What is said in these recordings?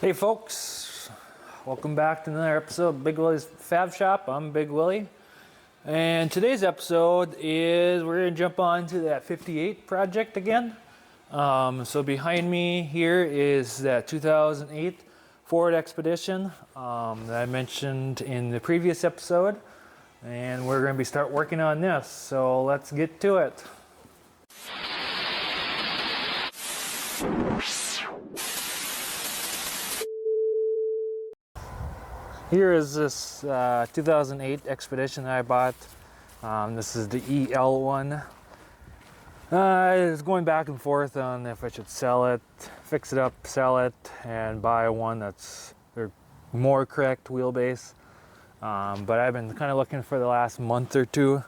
Hey folks, welcome back to another episode of Big Willy's Fab Shop. I'm Big Willy, and today's episode is we're going to jump on to that 58 project again. So behind me here is that 2008 Ford Expedition that I mentioned in the previous episode, and we're going to start working on this, so let's get to it. Here is this 2008 Expedition that I bought. This is the EL one. I was going back and forth on if I should sell it, fix it up, sell it, and buy one that's more correct wheelbase. But I've been kind of looking for the last month or two,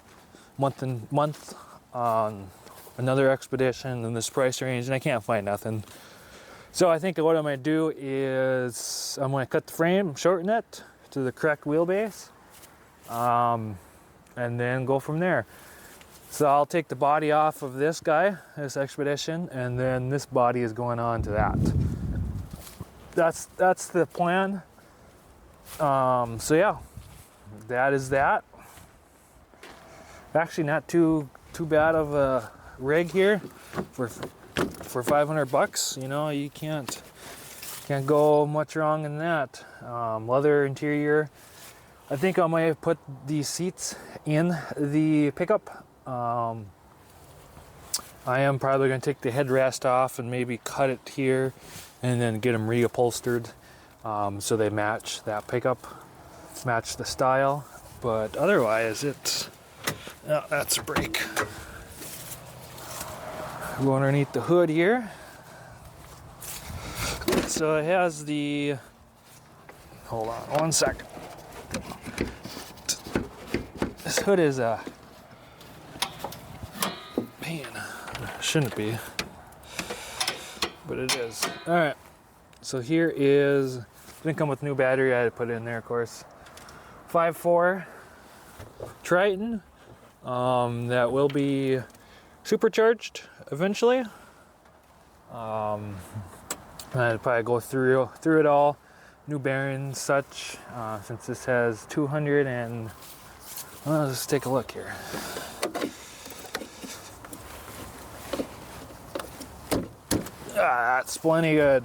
month on another Expedition in this price range, and I can't find nothing. So I think what I'm going to do is I'm going to cut the frame, shorten it to the correct wheelbase, and then go from there. So I'll take the body off of this guy, this Expedition, and then this body is going on to that. That's the plan. So yeah, that is that. Actually, not too bad of a rig here for $500. You know, you can't go much wrong in that. Leather interior. I think I might put these seats in the pickup. I am probably going to take the headrest off and maybe cut it here and then get them reupholstered so they match that pickup, match the style. But otherwise, it's that's a brake. Go underneath the hood here. So it has the, hold on one second. This hood is a pain. Shouldn't be, but it is. All right, so here is, didn't come with new battery, I had to put it in there, of course. 5.4 Triton, that will be supercharged eventually. I'd probably go through it all, new bearings, such. Since this has 200 and let's take a look here. That's plenty good.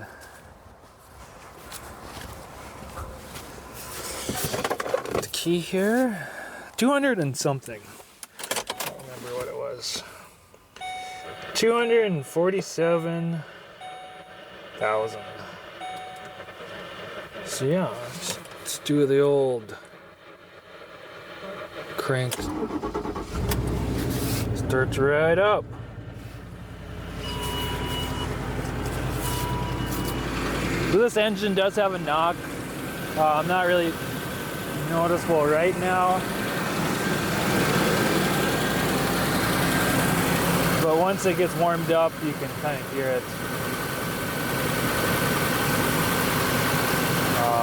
The key here, 200 and something. I don't remember what it was. 247,000. So yeah, let's do the old crank. Starts right up. So this engine does have a knock. Not really noticeable right now, but once it gets warmed up, you can kind of hear it.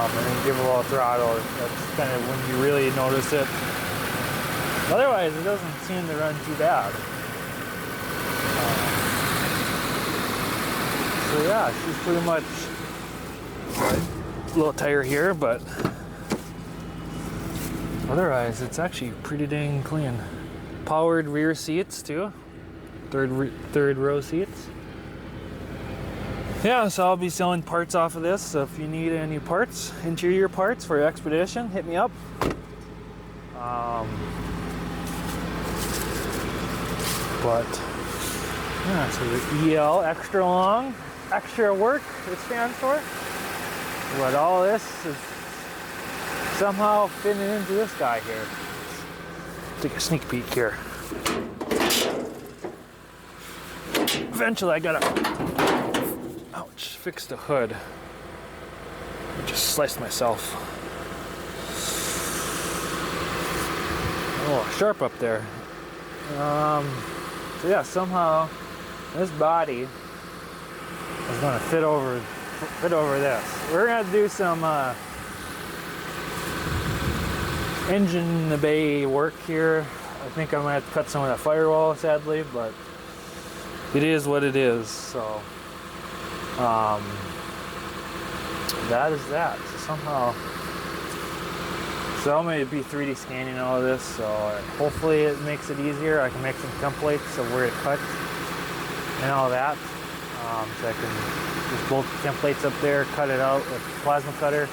And then give a little throttle. That's kind of when you really notice it. Otherwise, it doesn't seem to run too bad. So yeah, she's pretty much a little tire here, but otherwise, it's actually pretty dang clean. Powered rear seats too. Third row seats. Yeah, so I'll be selling parts off of this, so if you need any parts, interior parts for your Expedition, hit me up. But yeah, so the EL, extra long, extra work, it stands for. But all this is somehow fitting into this guy here. Let's take a sneak peek here. Eventually I gotta fix the hood. I just sliced myself. Oh, sharp up there. So yeah, somehow this body is gonna fit over this. We're gonna do some engine in the bay work here. I think I might have to cut some of that firewall, sadly, but it is what it is. So that is that. So somehow, so I'm going to be 3D scanning all of this, so hopefully it makes it easier. I can make some templates of where to cut and all that. So I can just bolt templates up there, cut it out with a plasma cutter.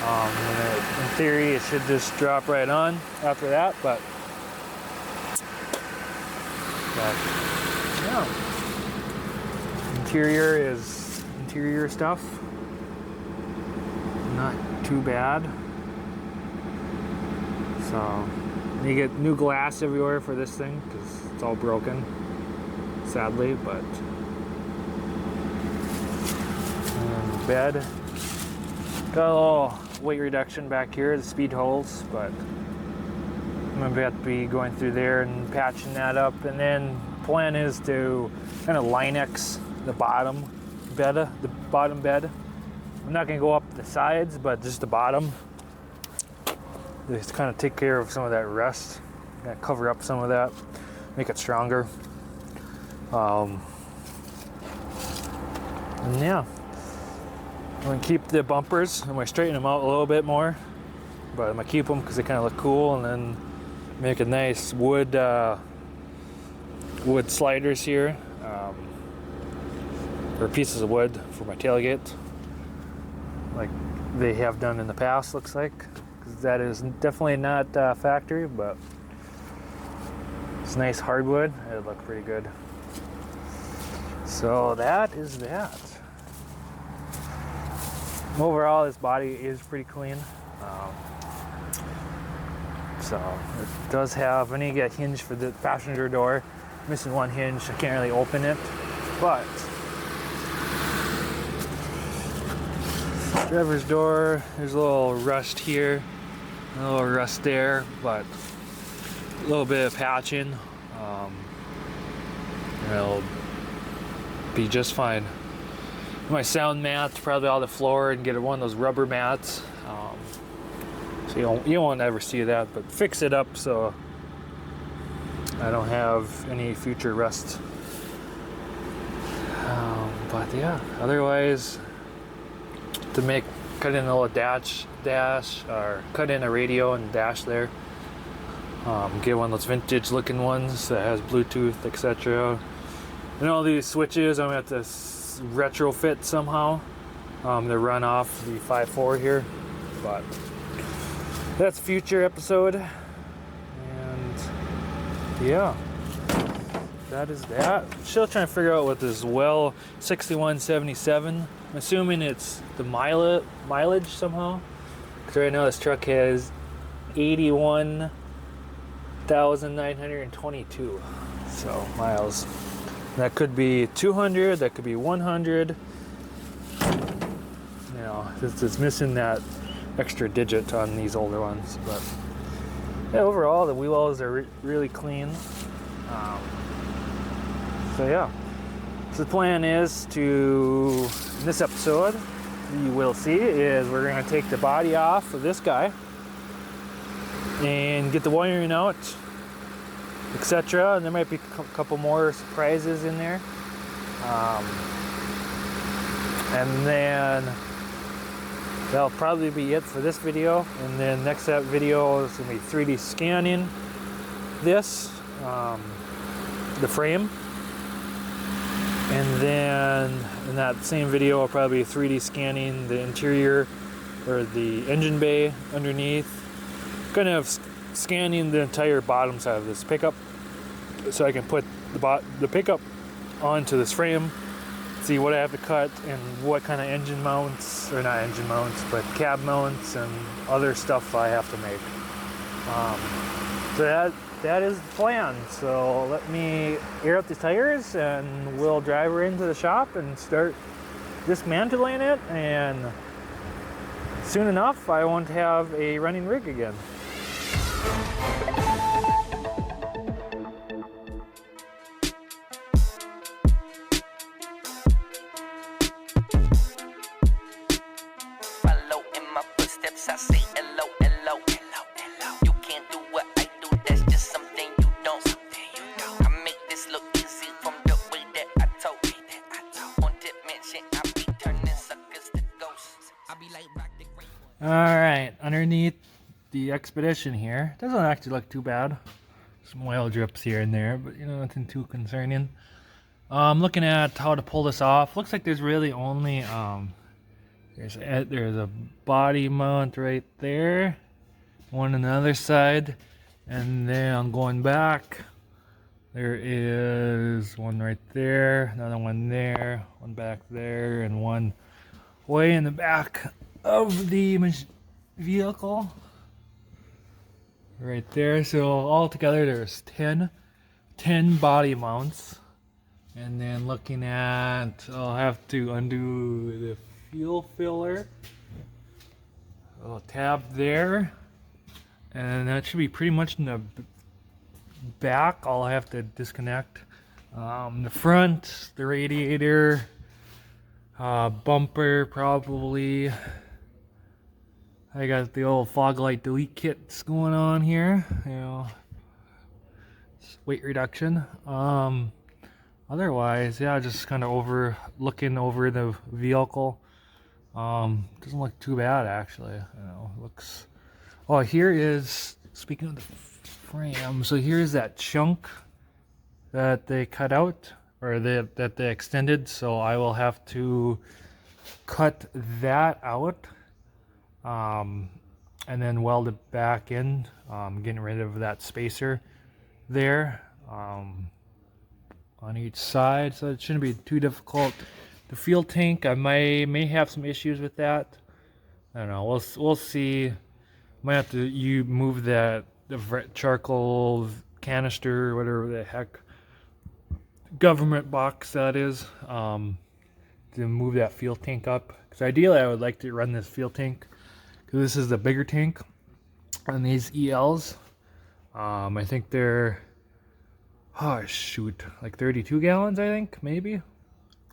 And in theory, it should just drop right on after that, but yeah. Interior is interior stuff. Not too bad. So you get new glass everywhere for this thing because it's all broken, sadly. But and bed, got a little weight reduction back here, the speed holes, but I'm gonna have to be going through there and patching that up. And then plan is to kind of Linex the bottom bed. I'm not gonna go up the sides, but just the bottom. Just kind of take care of some of that rust, cover up some of that, make it stronger. And yeah, I'm gonna keep the bumpers. I'm gonna straighten them out a little bit more, but I'm gonna keep them because they kind of look cool, and then make a nice wood sliders here, or pieces of wood for my tailgate, like they have done in the past. Looks like, because that is definitely not factory, but it's nice hardwood. It'd look pretty good. So that is that. Overall, this body is pretty clean. So it does have, I need to get a hinge for the passenger door. Missing one hinge, I can't really open it. But driver's door, there's a little rust here, a little rust there, but a little bit of patching. It'll be just fine. My sound mat, probably on the floor, and get one of those rubber mats. So you won't ever see that, but fix it up so I don't have any future rust. But yeah, otherwise, to cut in a little dash, or cut in a radio and dash there. Get one of those vintage looking ones that has Bluetooth, etc. And all these switches, I'm gonna have to retrofit somehow to run off the 5.4 here, but that's a future episode. And yeah, that is that. Still trying to figure out what this Well 6177, I'm assuming it's the mileage somehow, because right now this truck has 81,922 miles. That could be 200, that could be 100. You know, it's missing that extra digit on these older ones. But yeah, overall, the wheel wells are really clean. So yeah, so the plan is to, in this episode, you will see, is we're going to take the body off of this guy and get the wiring out, etc. And there might be a couple more surprises in there. And then that'll probably be it for this video. And then next video is going to be 3D scanning this, the frame. And then in that same video, I'll probably be 3D scanning the interior, or the engine bay underneath. Kind of scanning the entire bottom side of this pickup, so I can put the pickup onto this frame, see what I have to cut and what kind of engine mounts, or not engine mounts, but cab mounts and other stuff I have to make. So that is the plan. So let me air up the tires and we'll drive her into the shop and start dismantling it, and soon enough I won't have a running rig again. Follow in my footsteps, I say hello, hello, hello, hello. You can't do what I do, that's just something you don't. I make this look easy from the way that I told. On tip mention, I be turning suckers to ghosts. All right, underneath the Expedition here, doesn't actually look too bad. Some oil drips here and there, but you know, nothing too concerning. I'm looking at how to pull this off. Looks like there's really only there's a body mount right there, one on the other side, and then I'm going back. There is one right there, another one there, one back there, and one way in the back of the vehicle right there. So all together there's 10 body mounts. And then looking at, I'll have to undo the fuel filler, a little tab there, and that should be pretty much in the back. I'll have to disconnect the front, the radiator, bumper probably. I got the old fog light delete kits going on here, you know, weight reduction. Otherwise, yeah, just kind of looking over the vehicle. Doesn't look too bad actually. You know, looks. Oh, here is, speaking of the frame. So here's that chunk that they cut out, or that they extended. So I will have to cut that out, and then weld it back in. Getting rid of that spacer there. On each side, so it shouldn't be too difficult. The fuel tank, I may have some issues with that. I don't know. We'll see. Might have to move the charcoal canister, or whatever the heck government box that is, to move that fuel tank up. Because ideally, I would like to run this fuel tank, because this is the bigger tank on these ELs. I think they're, oh shoot, like 32 gallons, I think, maybe,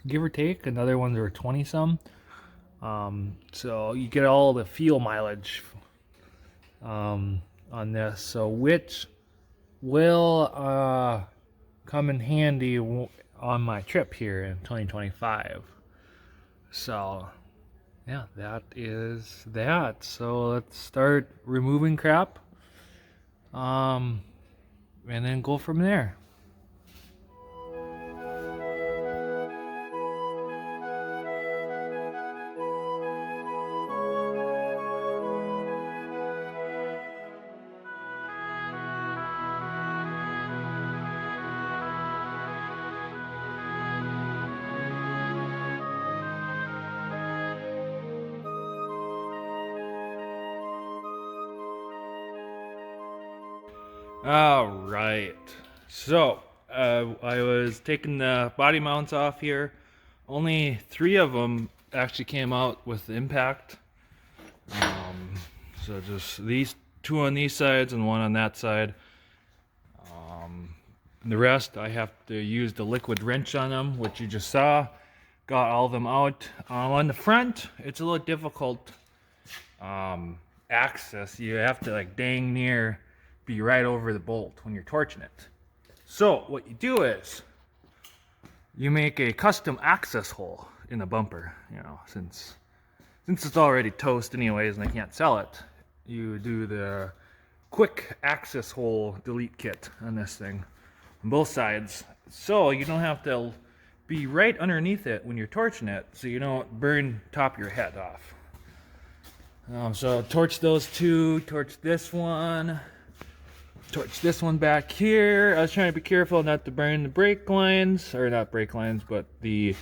give or take. Another ones are 20 some. So you get all the fuel mileage on this, so which will come in handy on my trip here in 2025. So yeah, that is that. So let's start removing crap, and then go from there. All right, so I was taking the body mounts off here. Only 3 of them actually came out with the impact. So just these 2 on these sides and 1 on that side. The rest I have to use the liquid wrench on them, which you just saw. Got all of them out. On the front, it's a little difficult access. You have to like dang near be right over the bolt when you're torching it. So what you do is you make a custom access hole in the bumper. You know, since it's already toast anyways and they can't sell it, you do the quick access hole delete kit on this thing on both sides, so you don't have to be right underneath it when you're torching it, so you don't burn top of your head off. So torch those 2, torch this one, torch this one back here. I was trying to be careful not to burn the brake lines, or not brake lines, but the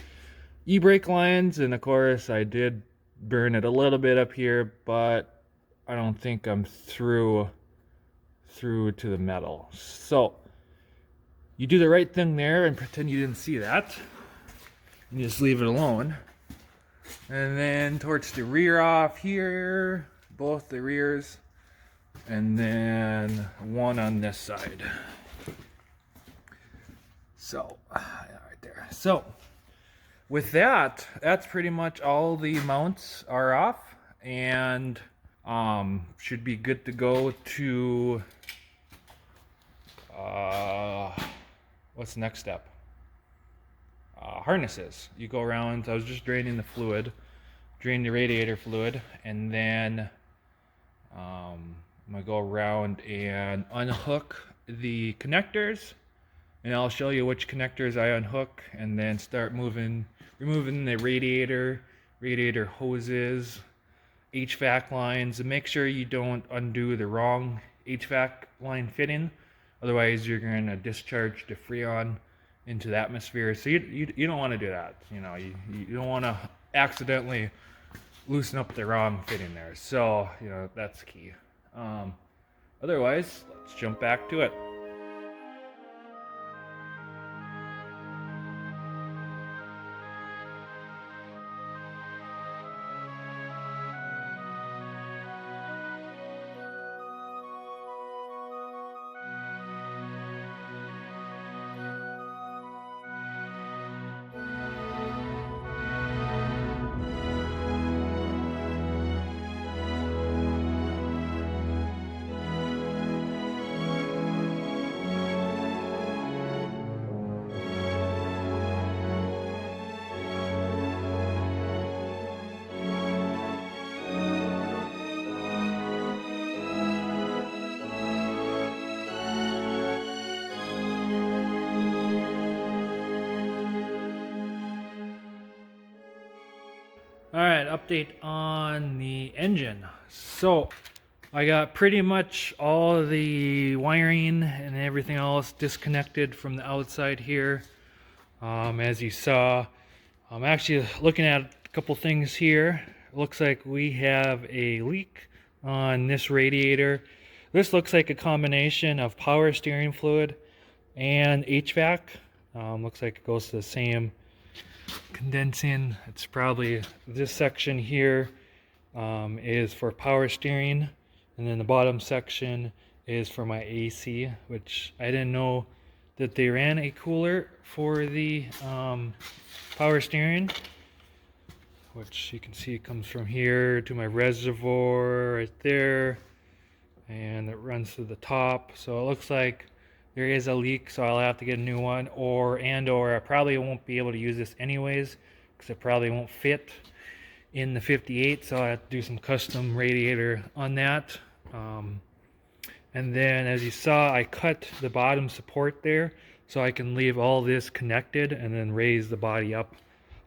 e-brake lines, and of course I did burn it a little bit up here, but I don't think I'm through to the metal. So you do the right thing there and pretend you didn't see that. You just leave it alone. And then torch the rear off here, both the rears, and then 1 on this side. So, right there. So, with that, that's pretty much all the mounts are off, and should be good to go to, what's the next step? Harnesses. You go around, I was just draining the fluid, drain the radiator fluid, and then I'm gonna go around and unhook the connectors, and I'll show you which connectors I unhook, and then start removing the radiator hoses, HVAC lines, and make sure you don't undo the wrong HVAC line fitting. Otherwise, you're going to discharge the Freon into the atmosphere. So you don't want to do that. You know, you don't want to accidentally loosen up the wrong fitting there. So, you know, that's key. Otherwise, let's jump back to it. Alright, update on the engine. So, I got pretty much all the wiring and everything else disconnected from the outside here. As you saw, I'm actually looking at a couple things here. It looks like we have a leak on this radiator. This looks like a combination of power steering fluid and HVAC. Looks like it goes to the same condensing. It's probably this section here is for power steering, and then the bottom section is for my AC, which I didn't know that they ran a cooler for the power steering, which you can see it comes from here to my reservoir right there, and it runs to the top. So it looks like there is a leak, so I'll have to get a new one, or I probably won't be able to use this anyways, because it probably won't fit in the 58, so I have to do some custom radiator on that. And then, as you saw, I cut the bottom support there, so I can leave all this connected and then raise the body up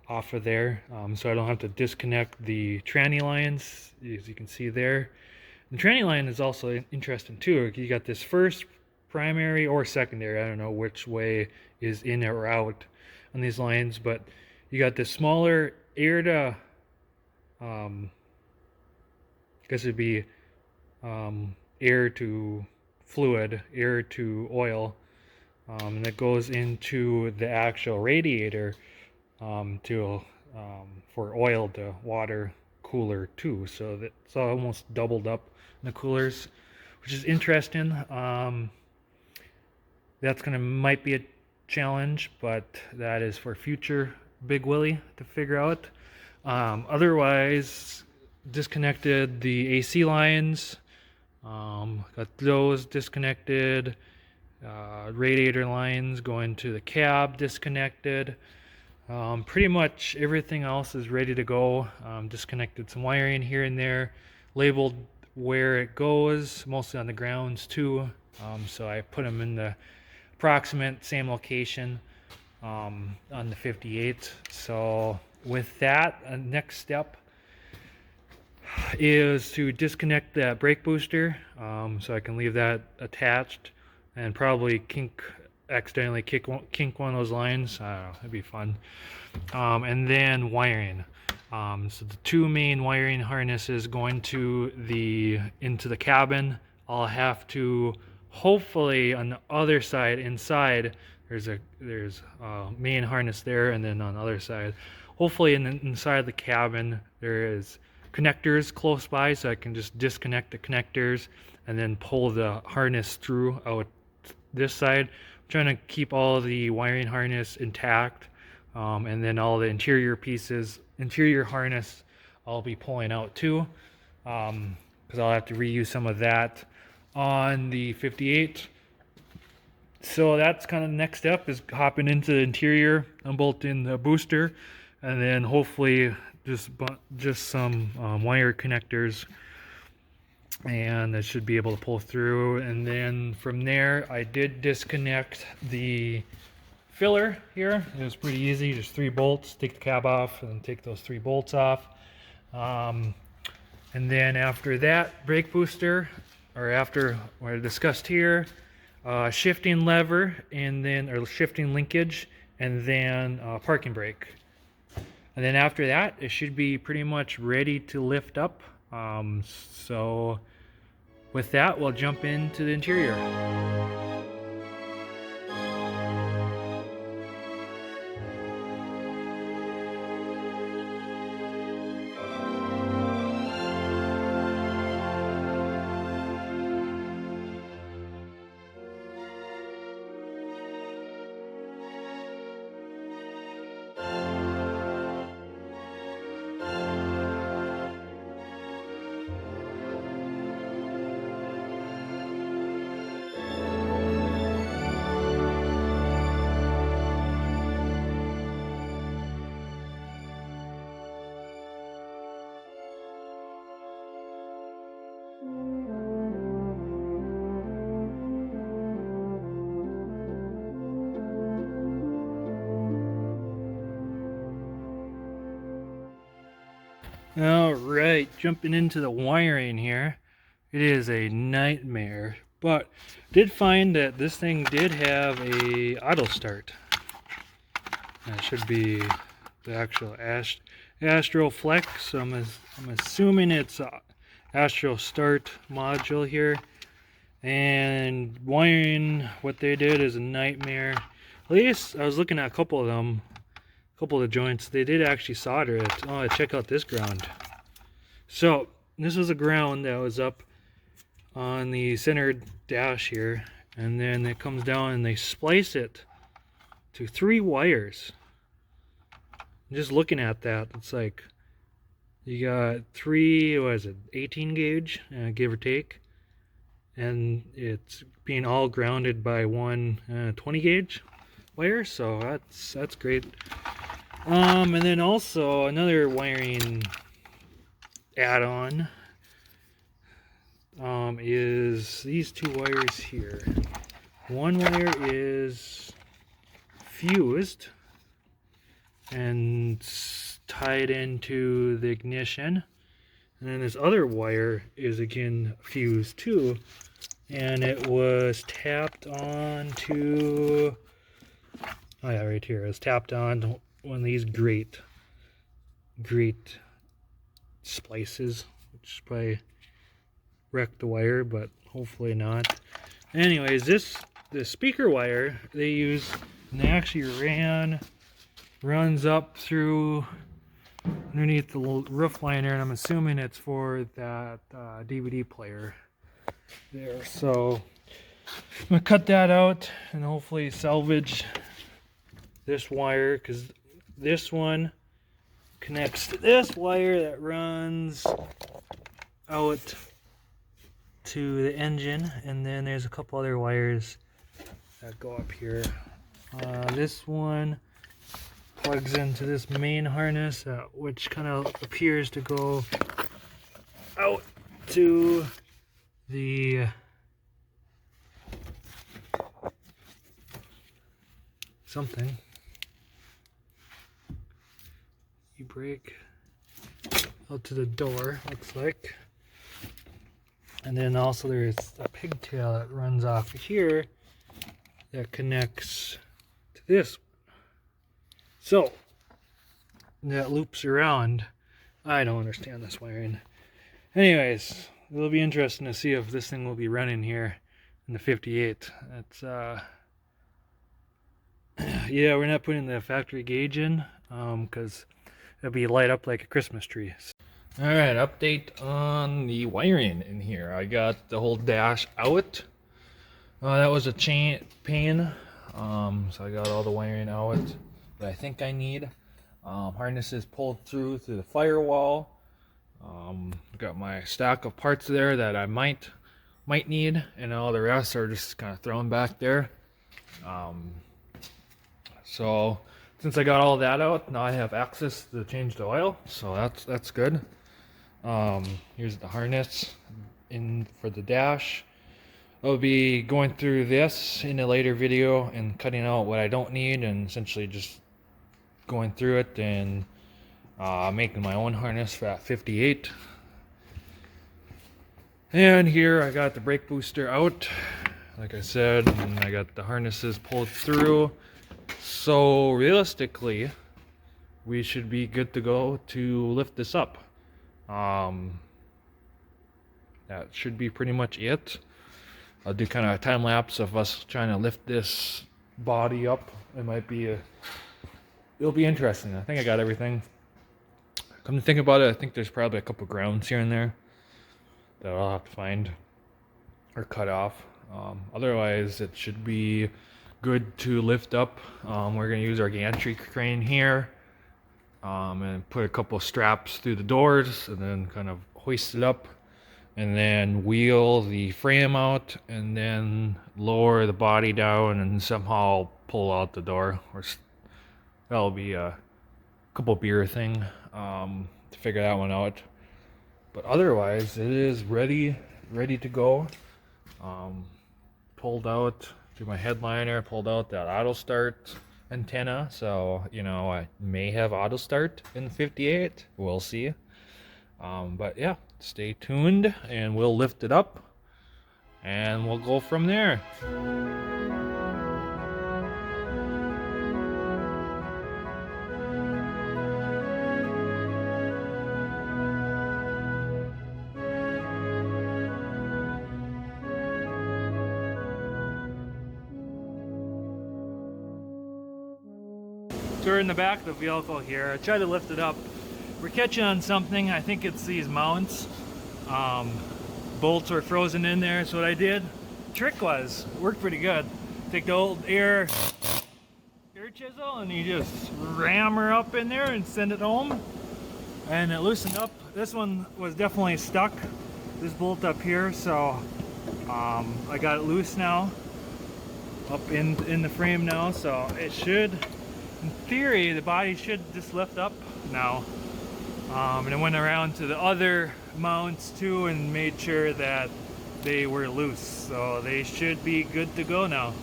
off of there, so I don't have to disconnect the tranny lines, as you can see there. The tranny line is also interesting too. You got this first primary or secondary, I don't know which way is in or out on these lines, but you got this smaller air to I guess it'd be air to fluid, air to oil, and that goes into the actual radiator for oil to water cooler too. So that's almost doubled up in the coolers, which is interesting. That's might be a challenge, but that is for future Big Willy to figure out. Otherwise, disconnected the AC lines, got those disconnected, radiator lines going to the cab disconnected. Pretty much everything else is ready to go. Disconnected some wiring here and there, labeled where it goes, mostly on the grounds too. So I put them in the approximate same location on the 58. So with that, next step is to disconnect that brake booster, so I can leave that attached, and probably accidentally kink one of those lines. I don't know, it'd be fun. And then wiring. So the two main wiring harnesses going into the cabin. I'll have to, hopefully on the other side inside, there's a main harness there, and then on the other side, hopefully inside the cabin, there is connectors close by, so I can just disconnect the connectors and then pull the harness through out this side. I'm trying to keep all of the wiring harness intact, and then all the interior harness I'll be pulling out too, because I'll have to reuse some of that on the 58. So that's kind of the next step, is hopping into the interior, unbolting the booster, and then hopefully just some wire connectors and it should be able to pull through. And then from there, I did disconnect the filler here. It was pretty easy, just 3 bolts. Take the cab off and take those 3 bolts off. And then after that, brake booster, or after what I discussed here, shifting lever, and then, or shifting linkage, and then parking brake. And then after that, it should be pretty much ready to lift up. So with that, we'll jump into the interior. All right, jumping into the wiring here. It is a nightmare, but did find that this thing did have a auto start. That should be the actual Astro Flex. I'm assuming it's Astro Start module here. And wiring, what they did is a nightmare. At least I was looking at a couple of them. Couple of the joints, they did actually solder it. Oh, check out this ground. So this was a ground that was up on the center dash here, and then it comes down and they splice it to 3 wires. Just looking at that, it's like you got 3, what is it, 18 gauge, give or take, and it's being all grounded by one 20 gauge wire. So that's great. And then also another wiring add-on is these 2 wires here. One wire is fused and tied into the ignition, and then this other wire is again fused too, and it was tapped on to, oh yeah, right here, it was tapped on one of these great splices, which probably wrecked the wire, but hopefully not. Anyways, the speaker wire they use, and they actually runs up through underneath the roof liner, and I'm assuming it's for that DVD player there. So I'm gonna cut that out and hopefully salvage this wire, because this one connects to this wire that runs out to the engine, and then there's a couple other wires that go up here. This one plugs into this main harness, which kind of appears to go out to the something. E-brake out to the door, looks like. And then also there's a pigtail that runs off here that connects to this. So that loops around. I don't understand this wiring. Anyways, it'll be interesting to see if this thing will be running here in the 58. It's yeah, we're not putting the factory gauge in because it'll be light up like a Christmas tree. Alright, update on the wiring in here. I got the whole dash out. That was a pain. So I got all the wiring out that I think I need. Harnesses pulled through the firewall. Got my stack of parts there that I might need, and all the rest are just kind of thrown back there. So since I got all that out, now I have access to change the oil, so that's good. Here's the harness, in for the dash. I'll be going through this in a later video and cutting out what I don't need, and essentially just going through it and making my own harness for that 58. And here I got the brake booster out, like I said, and I got the harnesses pulled through. So realistically, we should be good to go to lift this up. That should be pretty much it. I'll do kind of a time lapse of us trying to lift this body up. It'll be interesting. I think I got everything. Come to think about it, I think there's probably a couple grounds here and there that I'll have to find or cut off. Otherwise, it should be good to lift up. We're going to use our gantry crane here and put a couple straps through the doors and then kind of hoist it up, and then wheel the frame out, and then lower the body down and somehow pull out the door. That'll be a couple beer thing to figure that one out. But otherwise, it is ready to go. Pulled out through my headliner, pulled out that auto start antenna, so I may have auto start in the 58. We'll see. But yeah, stay tuned and we'll lift it up and we'll go from there. So we're in the back of the vehicle here. I tried to lift it up. We're catching on something. I think it's these mounts. Bolts were frozen in there. So what I did, trick worked pretty good. Take the old air chisel and you just ram her up in there and send it home. And it loosened up. This one was definitely stuck, this bolt up here. So I got it loose now, up in the frame now. So it should, in theory, the body should just lift up now. And I went around to the other mounts too and made sure that they were loose. So they should be good to go now.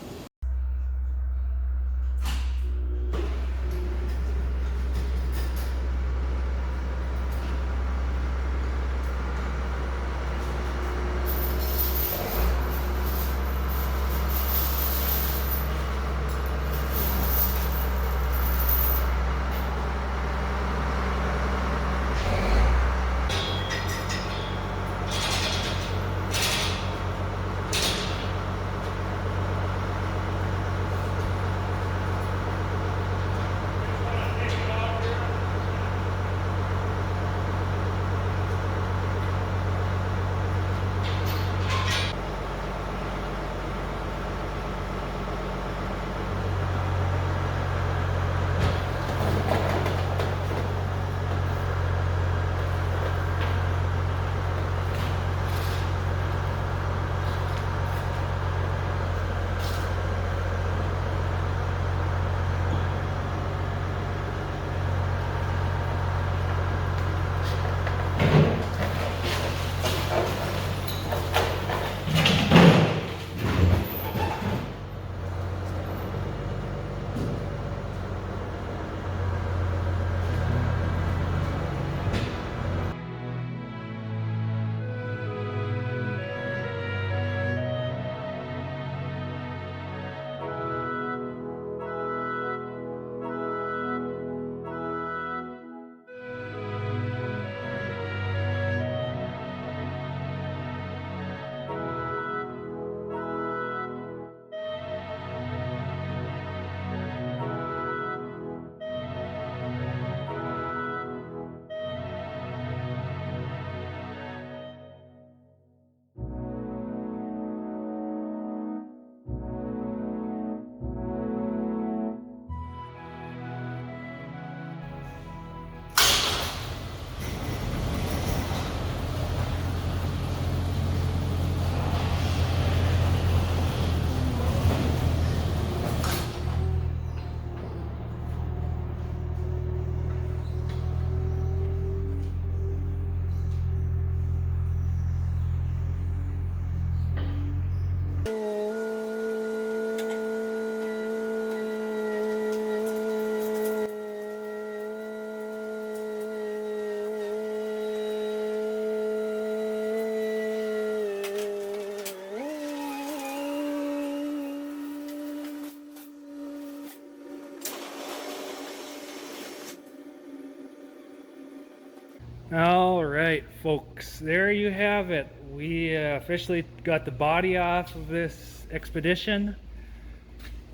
All right, folks, there you have it. We officially got the body off of this expedition,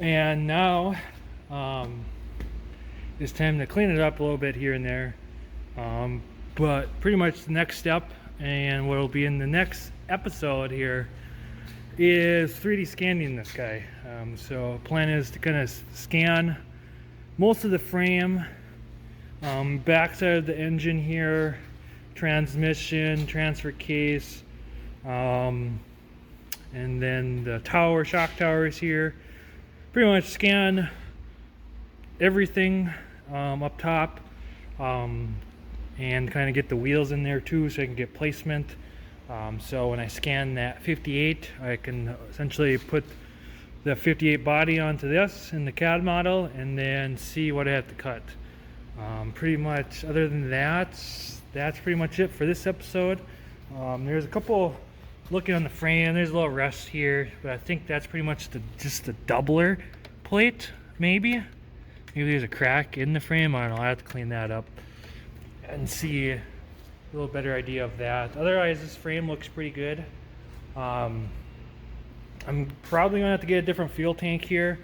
and now it's time to clean it up a little bit here and there. But pretty much the next step, and what will be in the next episode here, is 3D scanning this guy. So plan is to kind of scan most of the frame, backside of the engine here, transmission, transfer case, and then the tower, shock towers here. Pretty much scan everything up top, and kind of get the wheels in there too, so I can get placement. So when I scan that 58, I can essentially put the 58 body onto this in the CAD model and then see what I have to cut. Pretty much, other than that, that's pretty much it for this episode. There's a couple, looking on the frame, there's a little rust here, but I think that's pretty much just the doubler plate, maybe there's a crack in the frame. I don't know, I have to clean that up and see a little better idea of that. Otherwise, this frame looks pretty good. I'm probably gonna have to get a different fuel tank here,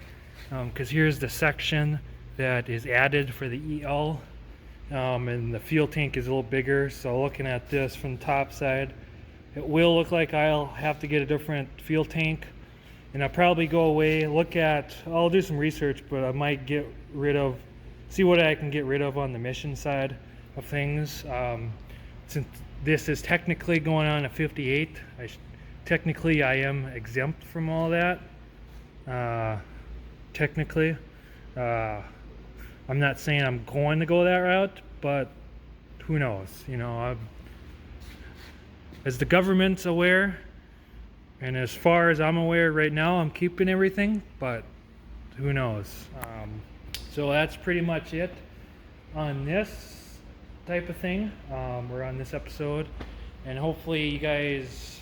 because here's the section that is added for the EL, and the fuel tank is a little bigger. So looking at this from the top side, it will look like I'll have to get a different fuel tank, and I'll probably go away, I'll do some research, but I might see what I can get rid of on the mission side of things. Since this is technically going on a 58, technically I am exempt from all that. Technically, I'm not saying I'm going to go that route, but who knows? As the government's aware, and as far as I'm aware right now, I'm keeping everything, but who knows? So that's pretty much it on this type of thing. We're on this episode, and hopefully you guys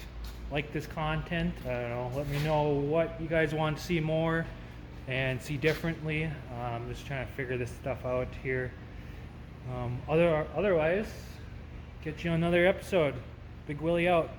like this content. I don't know, let me know what you guys want to see more and see differently. I'm just trying to figure this stuff out here. Otherwise, get you another episode. Big Willie out.